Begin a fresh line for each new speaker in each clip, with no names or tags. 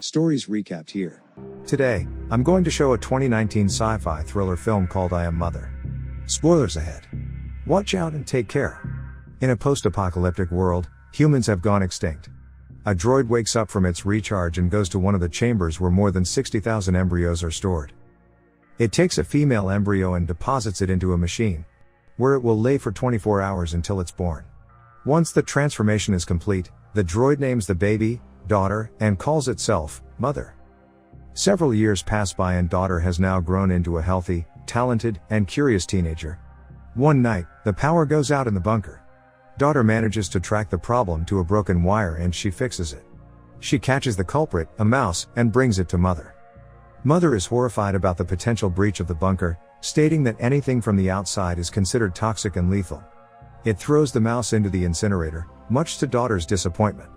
Stories recapped here.
Today, I'm going to show a 2019 sci-fi thriller film called I Am Mother. Spoilers ahead. Watch out and take care. In a post-apocalyptic world, humans have gone extinct. A droid wakes up from its recharge and goes to one of the chambers where more than 60,000 embryos are stored. It takes a female embryo and deposits it into a machine, where it will lay for 24 hours until it's born. Once the transformation is complete, the droid names the baby, Daughter, and calls itself, Mother. Several years pass by and Daughter has now grown into a healthy, talented, and curious teenager. One night, the power goes out in the bunker. Daughter manages to track the problem to a broken wire and she fixes it. She catches the culprit, a mouse, and brings it to Mother. Mother is horrified about the potential breach of the bunker, stating that anything from the outside is considered toxic and lethal. It throws the mouse into the incinerator, much to Daughter's disappointment.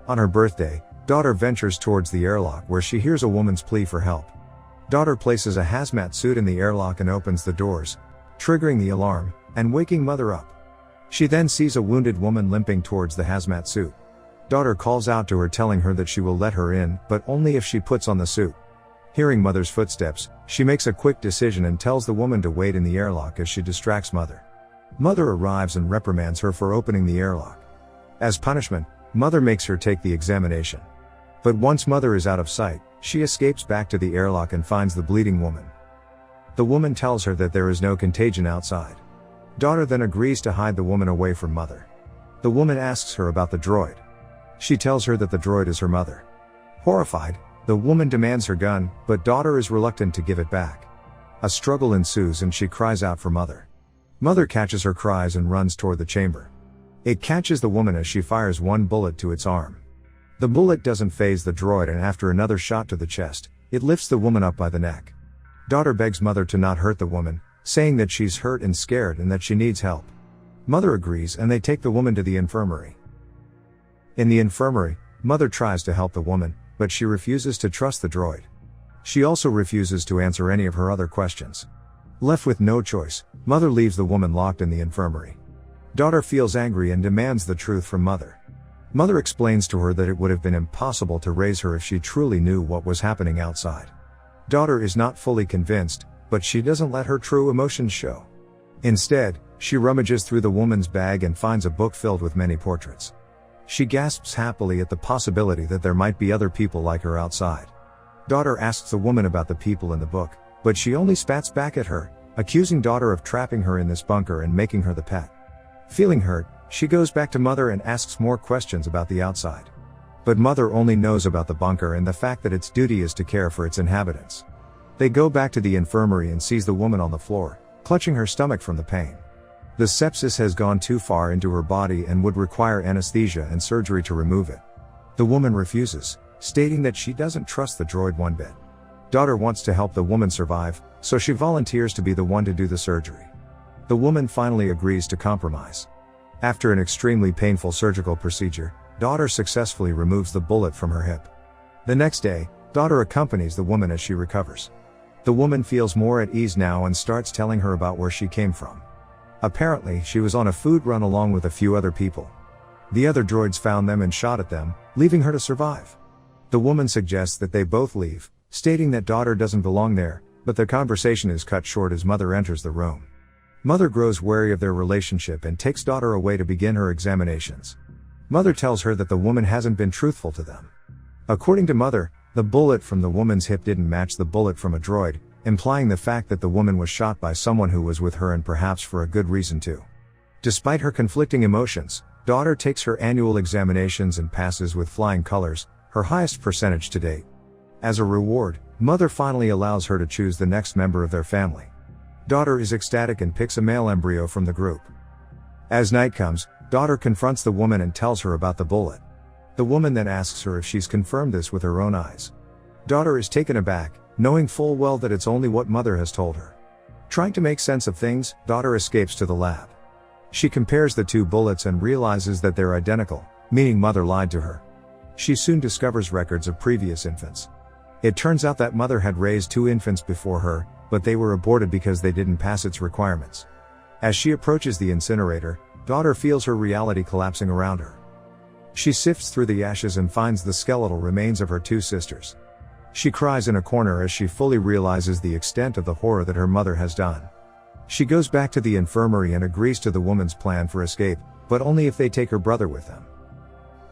On her birthday, Daughter ventures towards the airlock where she hears a woman's plea for help. Daughter places a hazmat suit in the airlock and opens the doors, triggering the alarm, and waking Mother up. She then sees a wounded woman limping towards the hazmat suit. Daughter calls out to her telling her that she will let her in, but only if she puts on the suit. Hearing Mother's footsteps, she makes a quick decision and tells the woman to wait in the airlock as she distracts Mother. Mother arrives and reprimands her for opening the airlock. As punishment, Mother makes her take the examination. But once Mother is out of sight, she escapes back to the airlock and finds the bleeding woman. The woman tells her that there is no contagion outside. Daughter then agrees to hide the woman away from Mother. The woman asks her about the droid. She tells her that the droid is her mother. Horrified, the woman demands her gun, but Daughter is reluctant to give it back. A struggle ensues and she cries out for Mother. Mother catches her cries and runs toward the chamber. It catches the woman as she fires one bullet to its arm. The bullet doesn't faze the droid and after another shot to the chest, it lifts the woman up by the neck. Daughter begs Mother to not hurt the woman, saying that she's hurt and scared and that she needs help. Mother agrees and they take the woman to the infirmary. In the infirmary, Mother tries to help the woman, but she refuses to trust the droid. She also refuses to answer any of her other questions. Left with no choice, Mother leaves the woman locked in the infirmary. Daughter feels angry and demands the truth from Mother. Mother explains to her that it would have been impossible to raise her if she truly knew what was happening outside. Daughter is not fully convinced, but she doesn't let her true emotions show. Instead, she rummages through the woman's bag and finds a book filled with many portraits. She gasps happily at the possibility that there might be other people like her outside. Daughter asks the woman about the people in the book, but she only spats back at her, accusing Daughter of trapping her in this bunker and making her the pet. Feeling hurt, she goes back to Mother and asks more questions about the outside. But Mother only knows about the bunker and the fact that its duty is to care for its inhabitants. They go back to the infirmary and sees the woman on the floor, clutching her stomach from the pain. The sepsis has gone too far into her body and would require anesthesia and surgery to remove it. The woman refuses, stating that she doesn't trust the droid one bit. Daughter wants to help the woman survive, so she volunteers to be the one to do the surgery. The woman finally agrees to compromise. After an extremely painful surgical procedure, Daughter successfully removes the bullet from her hip. The next day, Daughter accompanies the woman as she recovers. The woman feels more at ease now and starts telling her about where she came from. Apparently, she was on a food run along with a few other people. The other droids found them and shot at them, leaving her to survive. The woman suggests that they both leave, stating that Daughter doesn't belong there, but the conversation is cut short as Mother enters the room. Mother grows wary of their relationship and takes Daughter away to begin her examinations. Mother tells her that the woman hasn't been truthful to them. According to Mother, the bullet from the woman's hip didn't match the bullet from a droid, implying the fact that the woman was shot by someone who was with her and perhaps for a good reason too. Despite her conflicting emotions, Daughter takes her annual examinations and passes with flying colors, her highest percentage to date. As a reward, Mother finally allows her to choose the next member of their family. Daughter is ecstatic and picks a male embryo from the group. As night comes, Daughter confronts the woman and tells her about the bullet. The woman then asks her if she's confirmed this with her own eyes. Daughter is taken aback, knowing full well that it's only what Mother has told her. Trying to make sense of things, Daughter escapes to the lab. She compares the two bullets and realizes that they're identical, meaning Mother lied to her. She soon discovers records of previous infants. It turns out that Mother had raised 2 infants before her, but they were aborted because they didn't pass its requirements. As she approaches the incinerator, Daughter feels her reality collapsing around her. She sifts through the ashes and finds the skeletal remains of her two sisters. She cries in a corner as she fully realizes the extent of the horror that her mother has done. She goes back to the infirmary and agrees to the woman's plan for escape, but only if they take her brother with them.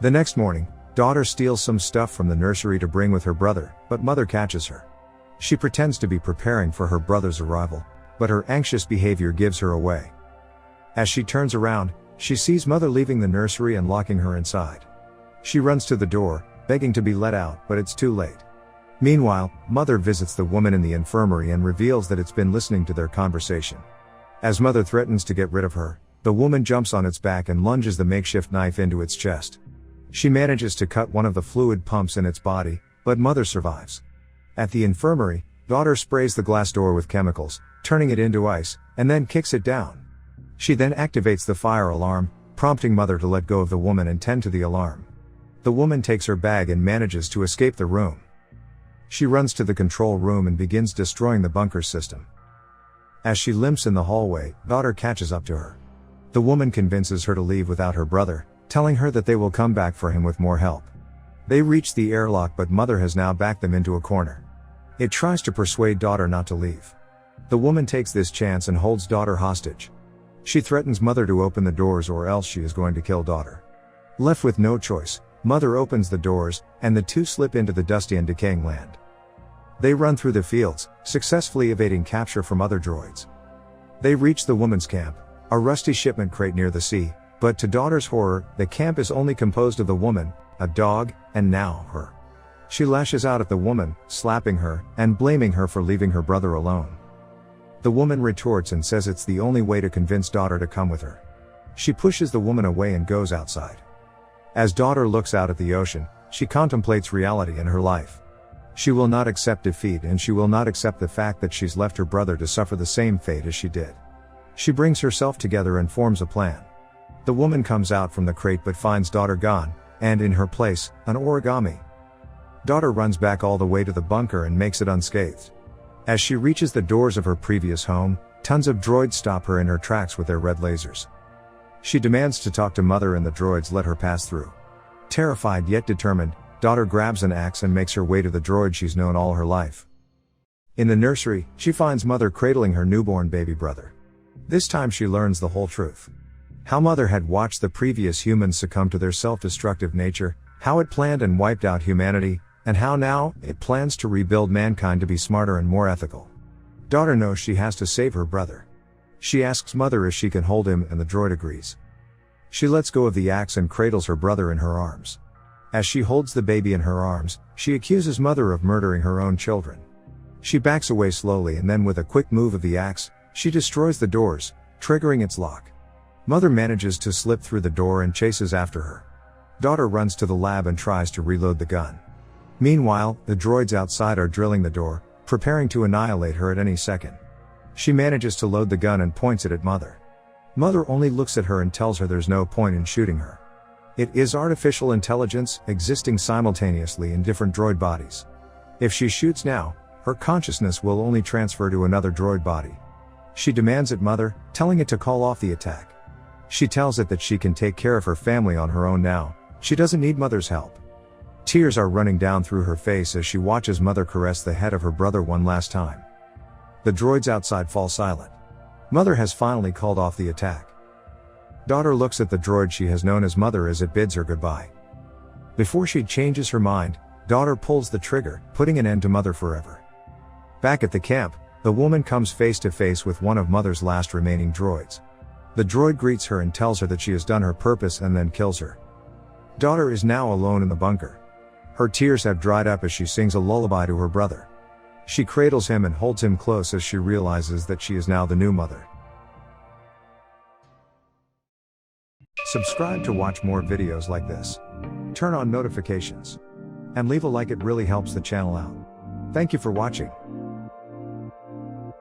The next morning, daughter steals some stuff from the nursery to bring with her brother, but mother catches her. She pretends to be preparing for her brother's arrival, but her anxious behavior gives her away. As she turns around, she sees mother leaving the nursery and locking her inside. She runs to the door, begging to be let out, but it's too late. Meanwhile, mother visits the woman in the infirmary and reveals that it's been listening to their conversation. As mother threatens to get rid of her, the woman jumps on its back and lunges the makeshift knife into its chest. She manages to cut one of the fluid pumps in its body, but mother survives. At the infirmary, daughter sprays the glass door with chemicals, turning it into ice, and then kicks it down. She then activates the fire alarm, prompting mother to let go of the woman and tend to the alarm. The woman takes her bag and manages to escape the room. She runs to the control room and begins destroying the bunker system. As she limps in the hallway, daughter catches up to her. The woman convinces her to leave without her brother, telling her that they will come back for him with more help. They reach the airlock, but mother has now backed them into a corner. It tries to persuade daughter not to leave. The woman takes this chance and holds daughter hostage. She threatens mother to open the doors or else she is going to kill daughter. Left with no choice, mother opens the doors, and the two slip into the dusty and decaying land. They run through the fields, successfully evading capture from other droids. They reach the woman's camp, a rusty shipment crate near the sea, but to daughter's horror, the camp is only composed of the woman, a dog, and now her. She lashes out at the woman, slapping her, and blaming her for leaving her brother alone. The woman retorts and says it's the only way to convince daughter to come with her. She pushes the woman away and goes outside. As daughter looks out at the ocean, she contemplates reality in her life. She will not accept defeat, and she will not accept the fact that she's left her brother to suffer the same fate as she did. She brings herself together and forms a plan. The woman comes out from the crate but finds daughter gone, and in her place, an origami. Daughter runs back all the way to the bunker and makes it unscathed. As she reaches the doors of her previous home, tons of droids stop her in her tracks with their red lasers. She demands to talk to mother and the droids let her pass through. Terrified yet determined, daughter grabs an axe and makes her way to the droid she's known all her life. In the nursery, she finds mother cradling her newborn baby brother. This time she learns the whole truth. How mother had watched the previous humans succumb to their self-destructive nature, how it planned and wiped out humanity, and how now, it plans to rebuild mankind to be smarter and more ethical. Daughter knows she has to save her brother. She asks mother if she can hold him, and the droid agrees. She lets go of the axe and cradles her brother in her arms. As she holds the baby in her arms, she accuses mother of murdering her own children. She backs away slowly, and then with a quick move of the axe, she destroys the doors, triggering its lock. Mother manages to slip through the door and chases after her. Daughter runs to the lab and tries to reload the gun. Meanwhile, the droids outside are drilling the door, preparing to annihilate her at any second. She manages to load the gun and points it at mother. Mother only looks at her and tells her there's no point in shooting her. It is artificial intelligence, existing simultaneously in different droid bodies. If she shoots now, her consciousness will only transfer to another droid body. She demands at mother, telling it to call off the attack. She tells it that she can take care of her family on her own now, she doesn't need mother's help. Tears are running down through her face as she watches mother caress the head of her brother one last time. The droids outside fall silent. Mother has finally called off the attack. Daughter looks at the droid she has known as mother as it bids her goodbye. Before she changes her mind, daughter pulls the trigger, putting an end to mother forever. Back at the camp, the woman comes face to face with one of mother's last remaining droids. The droid greets her and tells her that she has done her purpose and then kills her. Daughter is now alone in the bunker. Her tears have dried up as she sings a lullaby to her brother. She cradles him and holds him close as she realizes that she is now the new mother. Subscribe to watch more videos like this. Turn on notifications. And leave a like, it really helps the channel out. Thank you for watching.